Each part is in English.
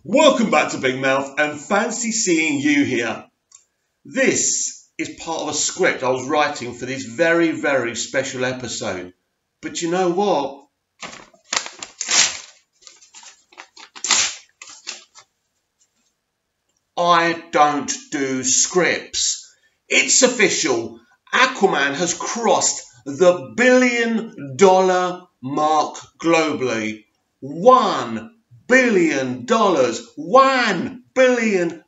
Welcome back to Big Mouth and fancy seeing you here. This is part of a script I was writing for this very, very special episode. But you know what? I don't do scripts. It's official. Aquaman has crossed the $1 billion mark globally. $1 billion. $1 billion.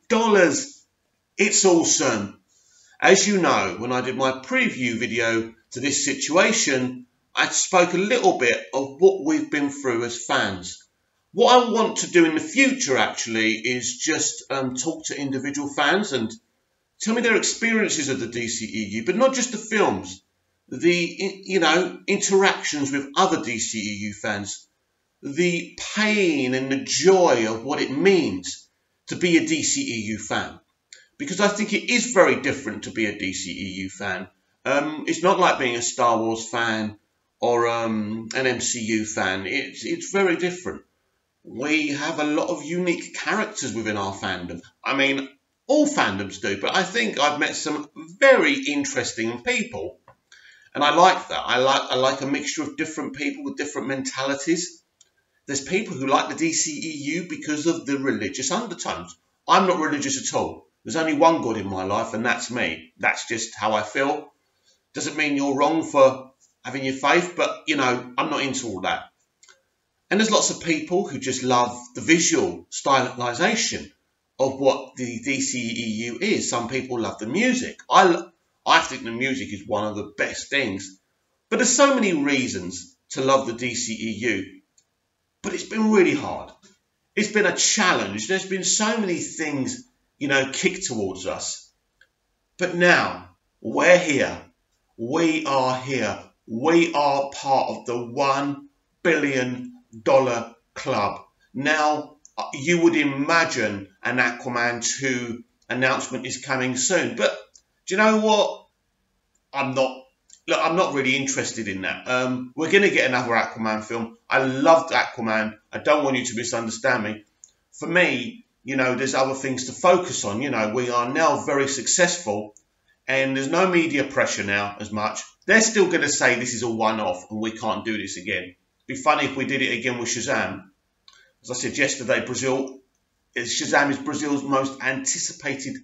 It's awesome. As you know, when I did my preview video to this situation, I spoke a little bit of what we've been through as fans. What I want to do in the future actually is just talk to individual fans and tell me their experiences of the DCEU, but not just the films, the interactions with other DCEU fans, the pain and the joy of what it means to be a DCEU fan. Because I think it is very different to be a DCEU fan. It's not like being a Star Wars fan or an MCU fan. It's very different. We have a lot of unique characters within our fandom. I mean, all fandoms do, but I think I've met some very interesting people. And I like that. I like a mixture of different people with different mentalities. There's people who like the DCEU because of the religious undertones. I'm not religious at all. There's only one God in my life, and that's me. That's just how I feel. Doesn't mean you're wrong for having your faith, but, I'm not into all that. And there's lots of people who just love the visual stylization of what the DCEU is. Some people love the music. I think the music is one of the best things. But there's so many reasons to love the DCEU. But it's been really hard. It's been a challenge. There's been so many things, kicked towards us. But now, we're here. We are here. We are part of the $1 billion club. Now, you would imagine an Aquaman 2 announcement is coming soon. But do you know what? I'm not really interested in that. We're going to get another Aquaman film. I loved Aquaman. I don't want you to misunderstand me. For me, there's other things to focus on. We are now very successful and there's no media pressure now as much. They're still going to say this is a one-off and we can't do this again. It'd be funny if we did it again with Shazam. As I said yesterday, Shazam is Brazil's most anticipated,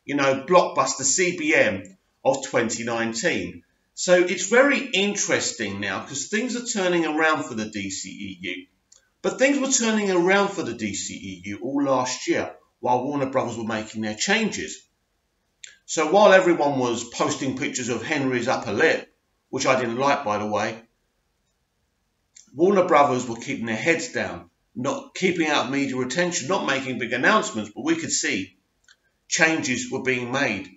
blockbuster CBM of 2019. So it's very interesting now because things are turning around for the DCEU. But things were turning around for the DCEU all last year while Warner Brothers were making their changes. So while everyone was posting pictures of Henry's upper lip, which I didn't like, by the way, Warner Brothers were keeping their heads down, not keeping out media attention, not making big announcements, but we could see changes were being made.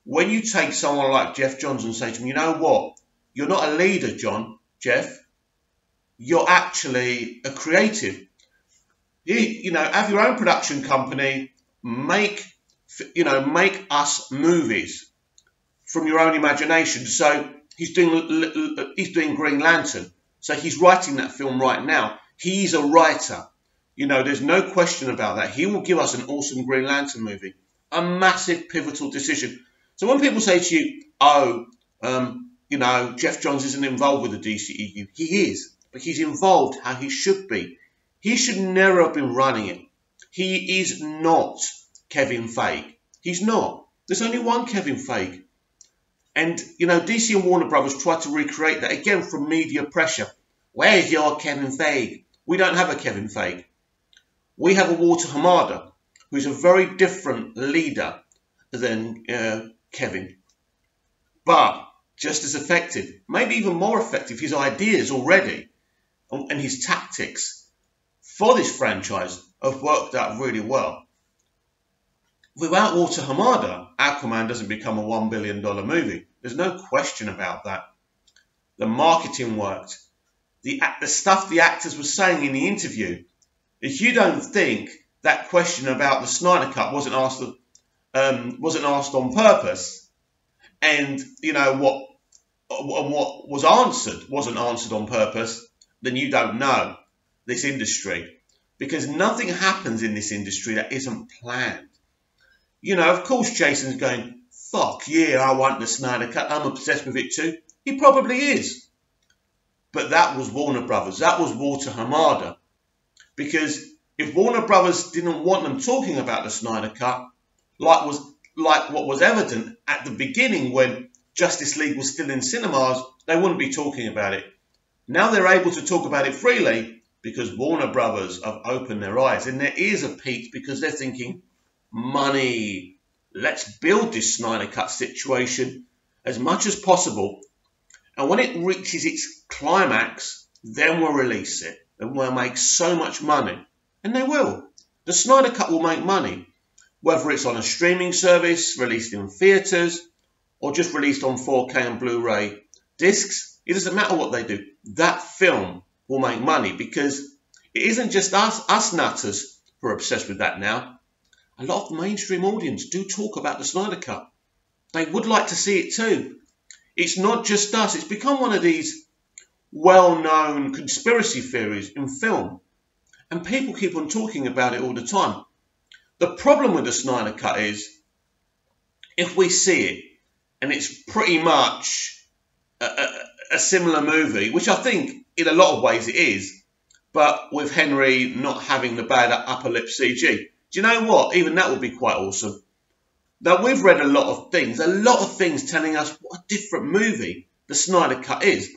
When you take someone like Jeff Johns and say to him, you know what, you're not a leader, Jeff, you're actually a creative. Have your own production company, make us movies from your own imagination. So he's doing Green Lantern. So he's writing that film right now. He's a writer. There's no question about that. He will give us an awesome Green Lantern movie. A massive pivotal decision. So when people say to you, Jeff Johns isn't involved with the DCEU, he is, but he's involved how he should be. He should never have been running it. He is not Kevin Feige. He's not. There's only one Kevin Feige. And, DC and Warner Brothers tried to recreate that again from media pressure. Where's your Kevin Feige? We don't have a Kevin Feige. We have a Walter Hamada, who's a very different leader than Kevin, but just as effective, maybe even more effective. His ideas already and his tactics for this franchise have worked out really well. Without Walter Hamada, Aquaman doesn't become a $1 billion movie. There's no question about that. The marketing worked. The stuff the actors were saying in the interview. If you don't think that question about the Snyder Cut wasn't asked on purpose, and what was answered wasn't answered on purpose, then you don't know this industry. because nothing happens in this industry that isn't planned. You know, of course Jason's going, fuck yeah, I want the Snyder Cut, I'm obsessed with it too. He probably is. But that was Warner Brothers, that was Walter Hamada. Because if Warner Brothers didn't want them talking about the Snyder Cut, like what was evident at the beginning when Justice League was still in cinemas, they wouldn't be talking about it. Now they're able to talk about it freely because Warner Brothers have opened their eyes and their ears have peaked because they're thinking, money, let's build this Snyder Cut situation as much as possible. And when it reaches its climax, then we'll release it. And we'll make so much money. And they will. The Snyder Cut will make money. Whether it's on a streaming service, released in theatres, or just released on 4K and Blu-ray discs, it doesn't matter what they do. That film will make money because it isn't just us nutters who are obsessed with that now. A lot of the mainstream audience do talk about the Snyder Cut. They would like to see it too. It's not just us. It's become one of these well-known conspiracy theories in film. And people keep on talking about it all the time. The problem with the Snyder Cut is, if we see it, and it's pretty much a similar movie, which I think in a lot of ways it is, but with Henry not having the bad upper lip CG. Do you know what? Even that would be quite awesome. Now, we've read a lot of things telling us what a different movie the Snyder Cut is.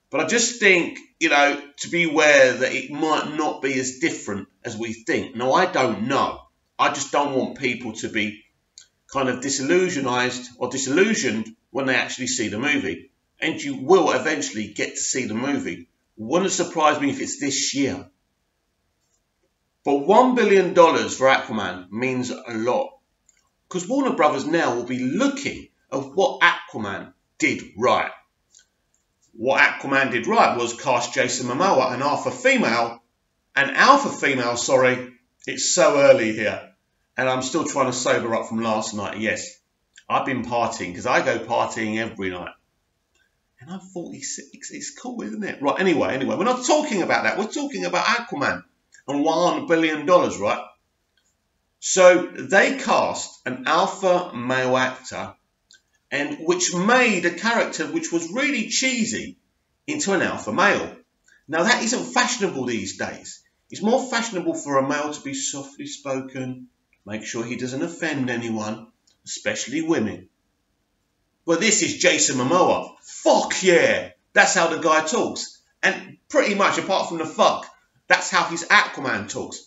But I just think, you know, to be aware that it might not be as different as we think. Now, I don't know. I just don't want people to be kind of disillusioned when they actually see the movie. And you will eventually get to see the movie. Wouldn't surprise me if it's this year. But $1 billion for Aquaman means a lot. Because Warner Brothers now will be looking at what Aquaman did right. What Aquaman did right was cast Jason Momoa, an alpha female. It's so early here. And I'm still trying to sober up from last night. Yes, I've been partying because I go partying every night. And I'm 46. It's cool, isn't it? Right, anyway, we're not talking about that. We're talking about Aquaman and $1 billion, right? So they cast an alpha male actor, and which made a character which was really cheesy into an alpha male. Now that isn't fashionable these days. It's more fashionable for a male to be softly spoken, make sure he doesn't offend anyone, especially women. Well, this is Jason Momoa. Fuck yeah! That's how the guy talks. And pretty much, apart from the fuck, that's how his Aquaman talks.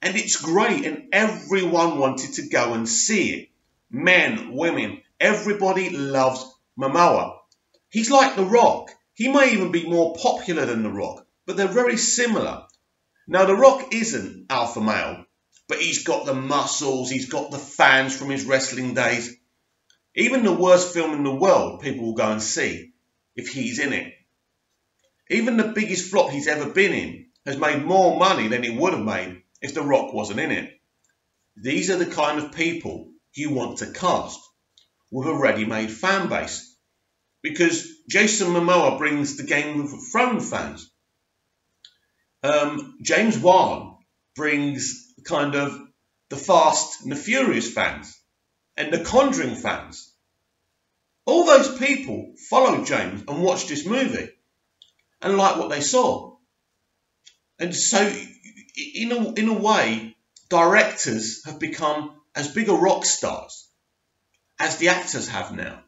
And it's great, and everyone wanted to go and see it. Men, women, everybody loves Momoa. He's like The Rock. He may even be more popular than The Rock, but they're very similar. Now, The Rock isn't alpha male, but he's got the muscles, he's got the fans from his wrestling days. Even the worst film in the world, people will go and see if he's in it. Even the biggest flop he's ever been in has made more money than it would have made if The Rock wasn't in it. These are the kind of people you want to cast with a ready-made fan base. Because Jason Momoa brings the Game of Thrones fans. James Wan brings kind of the Fast and the Furious fans and the Conjuring fans. All those people followed James and watched this movie and liked what they saw. And so, in a way, directors have become as big a rock stars as the actors have now.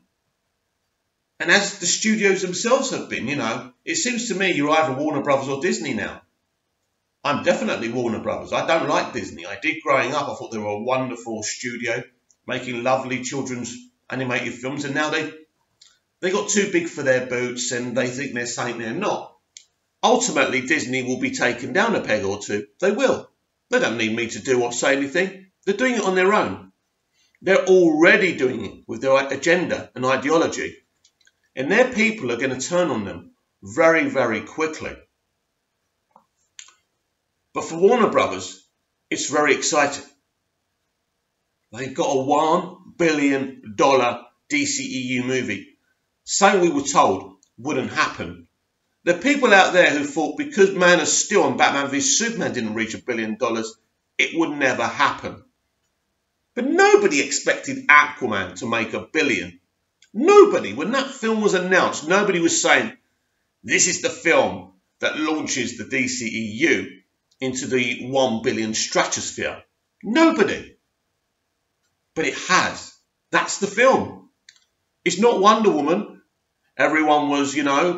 And as the studios themselves have been, you know, it seems to me you're either Warner Brothers or Disney now. I'm definitely Warner Brothers. I don't like Disney. I did growing up. I thought they were a wonderful studio making lovely children's animated films. And now they got too big for their boots and they think they're saying they're not. Ultimately, Disney will be taken down a peg or two. They will. They don't need me to do or say anything. They're doing it on their own. They're already doing it with their agenda and ideology. And their people are going to turn on them very, very quickly. But for Warner Brothers, it's very exciting. They've got a $1 billion DCEU movie. Something we were told wouldn't happen. There are people out there who thought because Man of Steel and Batman v Superman didn't reach $1 billion, it would never happen. But nobody expected Aquaman to make $1 billion. Nobody. When that film was announced, nobody was saying, this is the film that launches the DCEU into the 1 billion stratosphere. Nobody. But it has. That's the film. It's not Wonder Woman. Everyone was,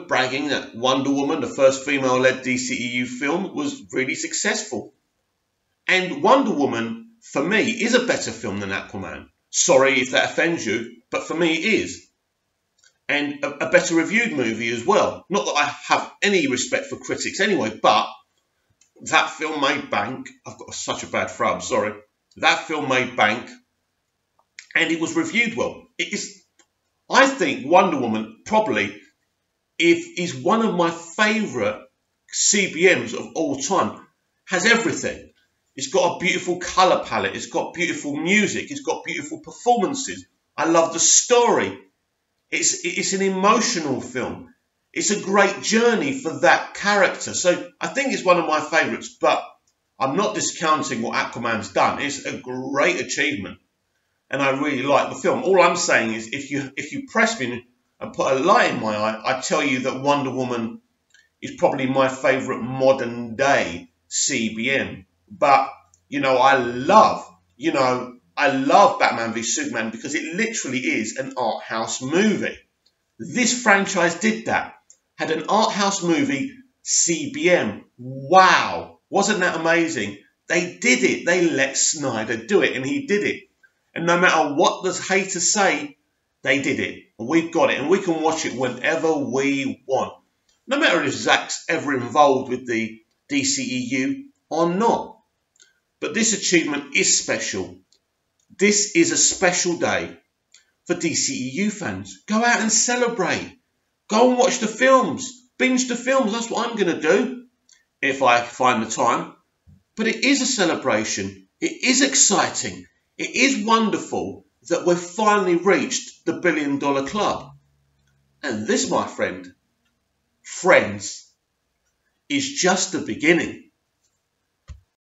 bragging that Wonder Woman, the first female-led DCEU film, was really successful. And Wonder Woman, for me, is a better film than Aquaman. Sorry if that offends you, but for me it is. And a better reviewed movie as well. Not that I have any respect for critics anyway, but that film made bank. I've got such a bad throat, I'm sorry. That film made bank, and it was reviewed well. I think Wonder Woman probably is one of my favourite CBMs of all time. Has everything. It's got a beautiful colour palette. It's got beautiful music. It's got beautiful performances. I love the story. It's an emotional film. It's a great journey for that character. So I think it's one of my favourites, but I'm not discounting what Aquaman's done. It's a great achievement. And I really like the film. All I'm saying is if you press me and put a light in my eye, I tell you that Wonder Woman is probably my favourite modern day CBM. But, I love Batman v Superman because it literally is an art house movie. This franchise did that. Had an art house movie CBM. Wow. Wasn't that amazing? They did it. They let Snyder do it, and he did it. And no matter what the haters say, they did it. And we've got it. And we can watch it whenever we want. No matter if Zack's ever involved with the DCEU or not. But this achievement is special. This is a special day for DCEU fans. Go out and celebrate. Go and watch the films. Binge the films. That's what I'm going to do if I find the time. But it is a celebration. It is exciting. It is wonderful that we've finally reached the $1 billion club. And this, my friends, is just the beginning.